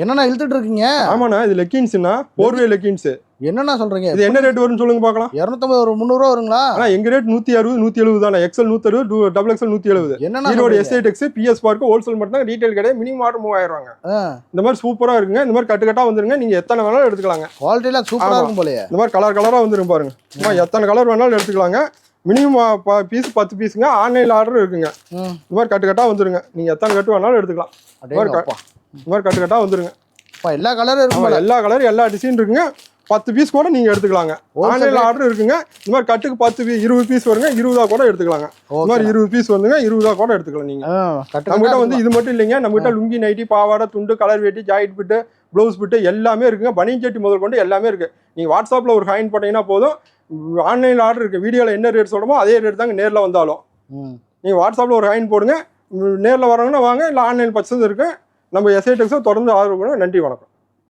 என்னண்ணா இழுத்துட்டு இருக்கீங்க? ஆமாண்ணா, இது லெக்கின்ஸ்னா 4-வே லெக்கின்ஸ். என்னண்ணா சொல்றீங்க? இது என்ன ரேட் வரும்னு சொல்லுங்க பார்க்கலாம். 250 ஒரு 300 ரூபா வருங்களா? ஆனா எங்க ரேட் 160 170 தானே. XL 160, double XL 170. என்னண்ணா Erode S8X PS park wholesale மட்டும் தான், ரீட்டைல் கிடையாது. Minimum order 3000. இந்த மாதிரி சூப்பரா இருக்குங்க. இந்த மாதிரி கட்டு கட்டா வந்துருங்க. நீங்க எத்தனை வேணாலும் எடுத்துக்கலாங்க. குவாலிட்டிலாம் சூப்பரா இருக்கும் போலயே. இந்த மாதிரி கலர் கலரா வந்துரும் பாருங்க. சும்மா எத்தனை கலர் வேணாலும் எடுத்துக்கலாங்க. மினிமம் பீஸ் 10 பீஸுங்க. ஆன்லைன்ல ஆர்டர் இருக்குங்க. இந்த மாதிரி கட்டு கட்டா வந்துருங்க. நீங்க எத்தனை கட்டு வேணாலும் எடுத்துக்கலாம். இந்த மாதிரி கட்டு கட்டா வந்துருங்க. எல்லா கலரும் இருக்குமா? எல்லா கலர் எல்லா டிசைன் இருக்குங்க. 10 பீஸ் கூட நீங்க எடுத்துக்கலாங்க. ஆன்லைன்ல ஆர்டர் இருக்குங்க. இந்த மாதிரி கட்டுக்கு 20 பீஸ் வருங்க. 20 கூட எடுத்துக்கலாங்க. இந்த மாதிரி 20 பீஸ் வந்துங்க. 20 கூட எடுத்துக்கலாம் நீங்க. நம்மகிட்ட வந்து இது மட்டும் இல்லைங்க. நம்மகிட்ட லுங்கி, நைட்டி, பாவாடை, துண்டு, கலர் வேட்டி, ஜாக்கெட் பிட்டு, ப்ளவுஸ் பிட்டு எல்லாமே இருக்குங்க. பனியன் சட்டி முதல் கொண்டு எல்லாமே இருக்கு. நீங்க வாட்ஸ்அப்ல ஒரு ஹைன் போட்டீங்கன்னா போதும். ஆன்லைன்ல ஆர்டர் இருக்கு. வீடியோல என்ன ரேட் சொல்றோமோ அதே ரேட் தாங்க நேர்ல வந்தாலும். நீங்க வாட்ஸ்அப்ல ஒரு ஹைன் போடுங்க. நேர்ல வரவங்கன்னா வாங்க. இல்ல ஆன்லைன் பர்ச்சேஸ் இருக்கு. நம்ம S8X தொடர்ந்து ஆதரவு. நன்றி, வணக்கம்.